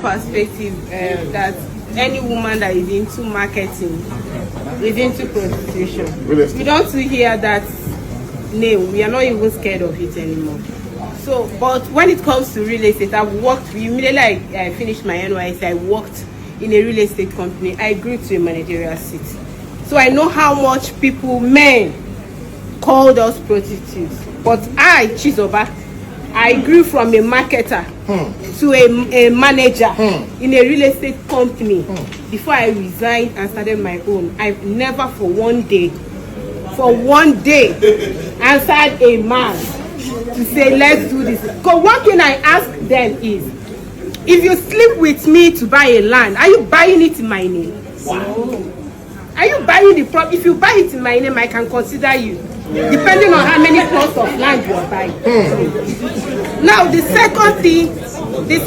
perspective that any woman that is into marketing is into prostitution. We don't hear that name. We are not even scared of it anymore. So, but when it comes to real estate, I've worked, immediately I finished my NYSC, I worked in a real estate company. I grew to a managerial seat. So I know how much people, men, called us prostitutes. But I, Chizoba, I grew from a marketer to a manager in a real estate company before I resigned and started my own. I've never for one day answered a man to say, let's do this. Because one thing I ask them is, if you sleep with me to buy a land, are you buying it in my name? Wow. Are you buying the property? If you buy it in my name, I can consider you, depending on how many plots of land you are buying. Now, the second thing is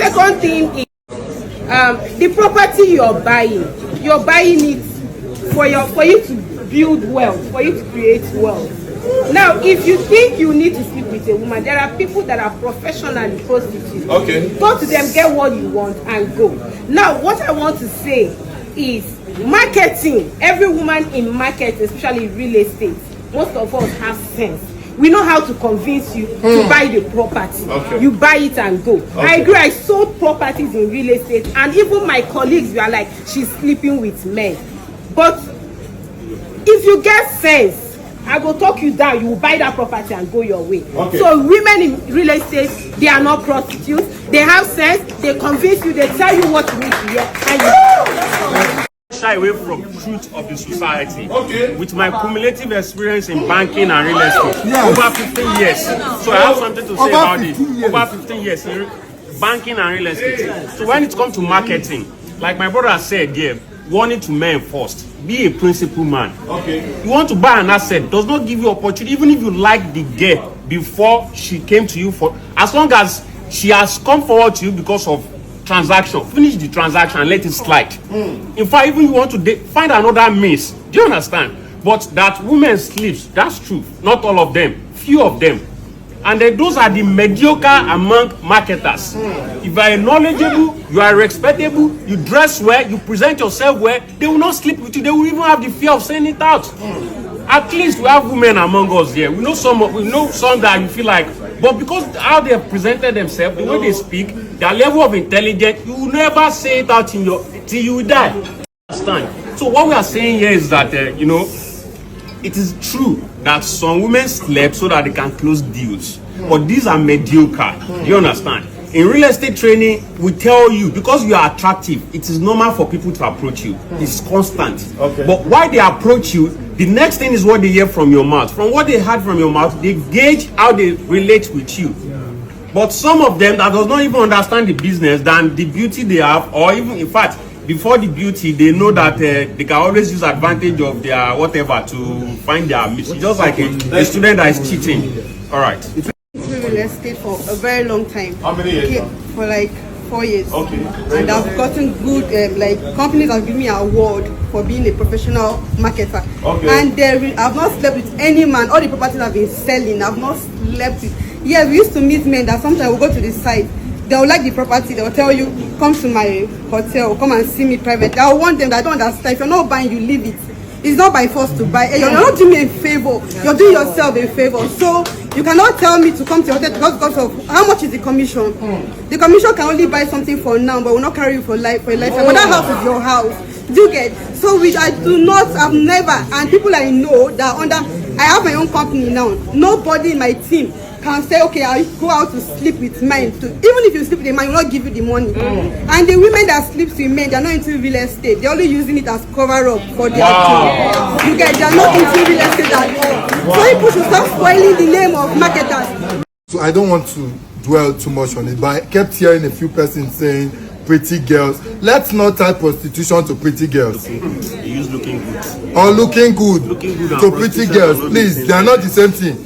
the property you're buying it for you to build wealth, for you to create wealth. Now, if you think you need to sleep with a woman, there are people that are professionally prostitutes. Okay. Go to them, get what you want, and go. Now, what I want to say is marketing. Every woman in marketing, especially real estate, most of us have sense. We know how to convince you to buy the property. Okay. You buy it and go. Okay. I agree. I sold properties in real estate, and even my colleagues were like, she's sleeping with men. But if you get sense, I will talk you down. You will buy that property and go your way. Okay. So women in real estate, they are not prostitutes. They have sense. They convince you. They tell you what you need to hear. And you shy away from truth of the society. Okay. With my cumulative experience in banking and real estate, over 15 years. So I have something to say about it. Over 15 years in banking and real estate. So when it comes to marketing, like my brother said, warning to men first. Be a principal man. Okay. You want to buy an asset, does not give you opportunity, even if you like the girl before she came to you, for as long as she has come forward to you because of transaction, finish the transaction and let it slide. In fact, even you want to find another means. Do you understand? But that women sleeps, that's true. Not all of them, few of them. And then those are the mediocre among marketers. If you are knowledgeable, you are respectable, you dress well, you present yourself well, they will not sleep with you. They will even have the fear of saying it out. At least we have women among us here. We know some that you feel like, but because how they have presented themselves, the way they speak, their level of intelligence, you will never say it out till you die. Understand? So what we are saying here is that it is true that some women slept so that they can close deals, but these are mediocre. Do you understand? In real estate training, we tell you, because you are attractive, it is normal for people to approach you. It's constant. Okay. But why they approach you, the next thing is what they hear from your mouth. From what they heard from your mouth, they gauge how they relate with you. But some of them that does not even understand the business than the beauty they have, or even, in fact, before the beauty, they know that they can always use advantage of their whatever to find their mission. Just like a student that is cheating. All right. Real estate for a very long time. How many years? For like 4 years. Okay. And I've gotten good, companies have given me an award for being a professional marketer. Okay. And I've not slept with any man. All the properties I've been selling, I've not slept with. Yeah, we used to meet men that sometimes we'll go to the site. They'll like the property. They'll tell you, come to my hotel, come and see me privately. I want them that I don't understand. If you're not buying, you leave it. It's not by force to buy. You're not doing me a favor. You're doing yourself a favor. So you cannot tell me to come to your hotel because of how much is the commission. The commission can only buy something for now, but will not carry you for life. But that house is your house. Do you get? So I've never, and people I know that are under, I have my own company now. Nobody in my team can say, okay, I go out to sleep with men. Even if you sleep with a man, he will not give you the money. And the women that sleep with men, they're not into real estate. They're only using it as cover up for their job. You get? They're not into real estate at all. So people should stop spoiling the name of marketers. So I don't want to dwell too much on it, but I kept hearing a few persons saying pretty girls. Let's not tie prostitution to pretty girls. Use looking good. Or looking good to pretty girls. Please, they are not the same thing.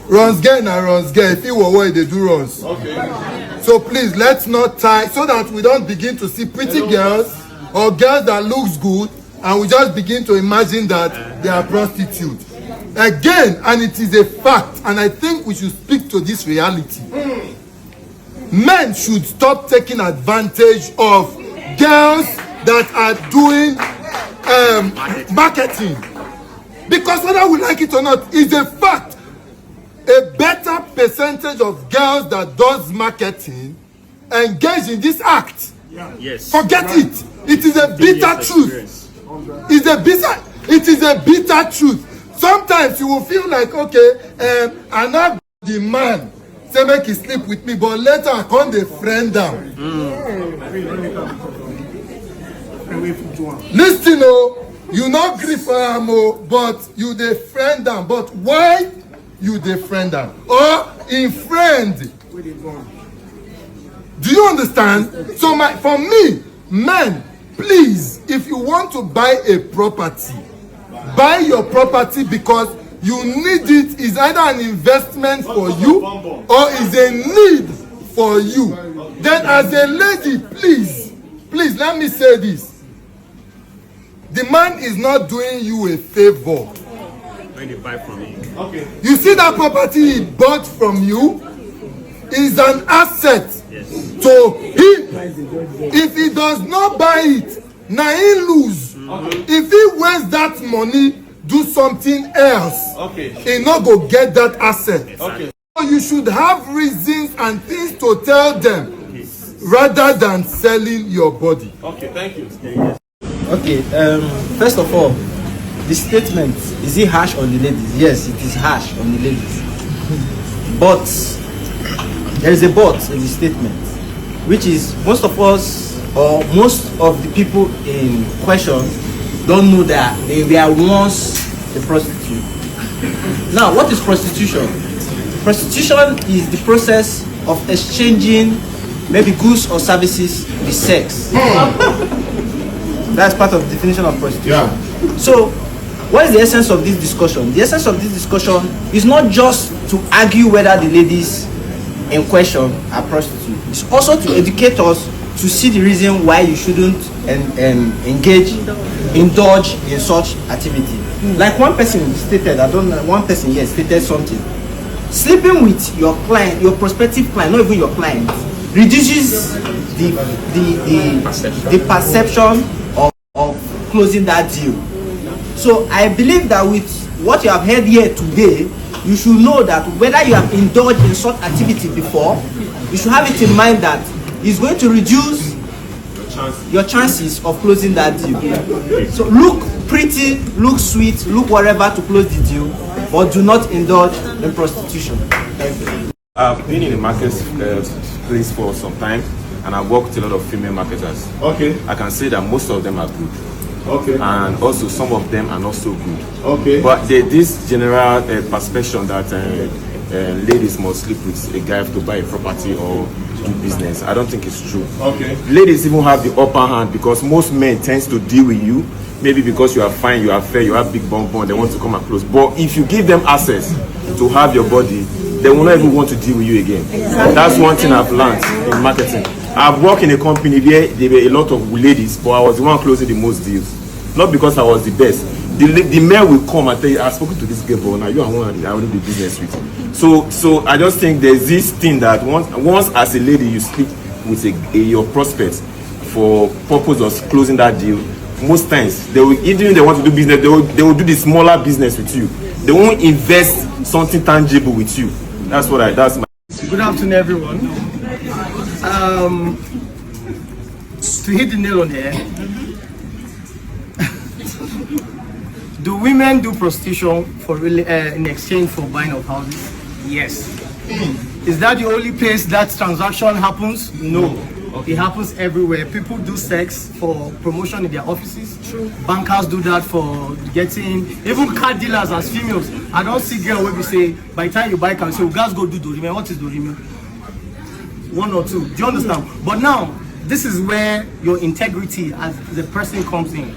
Runs girl and runs girl. If you were what they do runs. Okay. So please, let's not tie, so that we don't begin to see pretty girls or girls that looks good, and we just begin to imagine that they are prostitutes. Again, and it is a fact, and I think we should speak to this reality. men should stop taking advantage of girls that are doing marketing. Because whether we like it or not, is a fact. A better percentage of girls that does marketing engage in this act. Yes. Forget it. It is a bitter truth. It is a bitter truth. Sometimes you will feel like, okay, I now the man say make he sleep with me, but later I come the friend down. Listen, you not gree for am, but you the friend down. But why you the friend down? Or in friend? Do you understand? So for me, men, please, if you want to buy a property, buy your property because you need it. Is either an investment for you or is a need for you. Then as a lady, please let me say this. The man is not doing you a favor When they buy from you. Okay. You see that property he bought from you is an asset to him. If he does not buy it, now he lose. If he wastes that money, do something else, he not go get that asset. So you should have reasons and things to tell them rather than selling your body. Okay, thank you. Okay, first of all, the statement, is it harsh on the ladies? Yes, it is harsh on the ladies. But there is a but in the statement, which is most of us or most of the people in question don't know that they were once a prostitute. Now, what is prostitution? Prostitution is the process of exchanging maybe goods or services with sex. That's part of the definition of prostitution. Yeah. So, what is the essence of this discussion? The essence of this discussion is not just to argue whether the ladies in question are prostitutes. It's also to educate us to see the reason why you shouldn't indulge in such activity. Like one person stated, stated something. Sleeping with your client, your prospective client, not even your client, reduces the perception of closing that deal. So I believe that with what you have heard here today, you should know that whether you have indulged in such activity before, you should have it in mind that it's going to reduce your chances of closing that deal. So look pretty, look sweet, look whatever to close the deal, but do not indulge in prostitution. Thank you. I've been in the marketplace for some time, and I've worked with a lot of female marketers. Okay. I can say that most of them are good. Okay. And also some of them are not so good. Okay. But there's this general perception that ladies must sleep with a guy to buy a property or do business. I don't think it's true. Okay. Ladies even have the upper hand because most men tends to deal with you, maybe because you are fine, you are fair, you have big bum, they want to come and close. But if you give them access to have your body, they will not even want to deal with you again. That's one thing I've learned in marketing. I've worked in a company where there were a lot of ladies, but I was the one closing the most deals. Not because I was the best. The men will come and tell you, I've spoken to this girl, but now you are one I will do business with. So I just think there's this thing that once as a lady you sleep with your prospects for purpose of closing that deal, most times they will, even if they want to do business, they will do the smaller business with you. They won't invest something tangible with you. That's my. Good afternoon, everyone. To hit the nail on the head, do women do prostitution for in exchange for buying of houses? Yes. Is that the only place that transaction happens? No. Okay. It happens everywhere. People do sex for promotion in their offices. True. Bankers do that for getting, even car dealers as females. I don't see girl where we say, by the time you buy car, say, guys go do Dorime. What is Dorime? One or two. Do you understand? But now, this is where your integrity as the person comes in.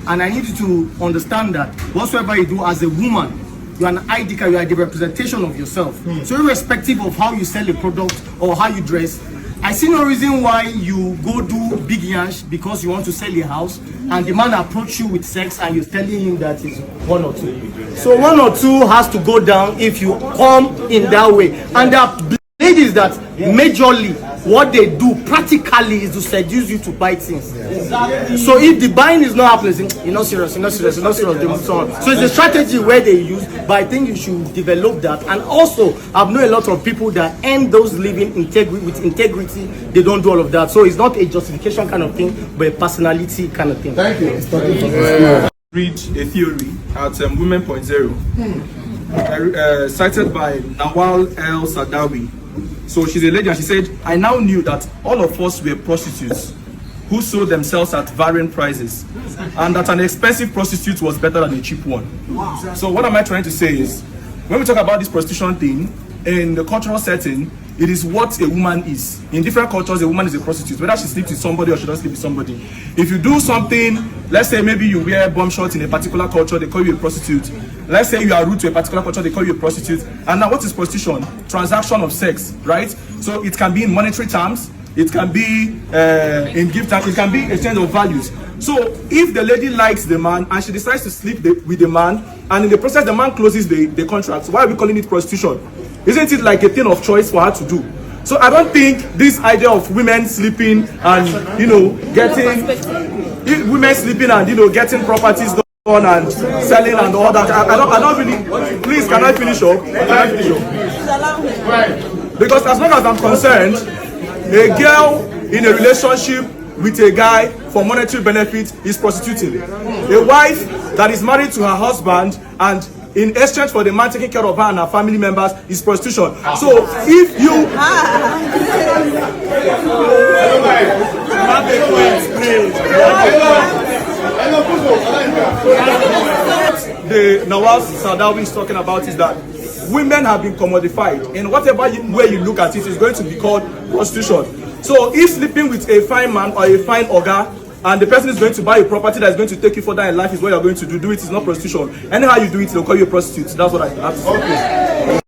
And I need you to understand that whatsoever you do as a woman, you are an ID card, you are the representation of yourself. So irrespective of how you sell a product or how you dress, I see no reason why you go do big yash because you want to sell a house and the man approach you with sex and you're telling him that it's one or two. So one or two has to go down if you come in that way. And there are ladies is that majorly what they do practically is to seduce you to buy things. So if the buying is not happening, you're not serious, they move on. So it's a strategy where they use, but I think you should develop that. And also, I've known a lot of people that end those living with integrity. They don't do all of that. So it's not a justification kind of thing, but a personality kind of thing. Thank you. Read a theory at Women.0, cited by Nawal El Sadawi. So she's a lady, and she said, I now knew that all of us were prostitutes who sold themselves at varying prices, and that an expensive prostitute was better than a cheap one. So what am I trying to say is, when we talk about this prostitution thing, in the cultural setting, it is what a woman is. In different cultures, a woman is a prostitute, whether she sleeps with somebody or she doesn't sleep with somebody. If you do something, let's say maybe you wear bomb shorts in a particular culture, they call you a prostitute. Let's say you are rude to a particular culture, they call you a prostitute. And now what is prostitution? Transaction of sex, right? So it can be in monetary terms, it can be in gift terms, it can be exchange of values. So if the lady likes the man and she decides to sleep with the man, and in the process the man closes the contract, so why are we calling it prostitution? Isn't it like a thing of choice for her to do? So I don't think this idea of women sleeping and getting properties done and selling and all that. I don't really. Please, can I finish up? Because as long as I'm concerned, a girl in a relationship with a guy for monetary benefit is prostituting. A wife that is married to her husband and in exchange for the man taking care of her and her family members is prostitution. So if you the Nawaz Sadawi is talking about is that women have been commodified, and whatever way you look at it is going to be called prostitution. So if sleeping with a fine man or a fine oga, and the person is going to buy a property that is going to take you further in life, is what you're going to do. Do it is not prostitution. Anyhow you do it, they'll call you a prostitute. That's what I have to say. Okay.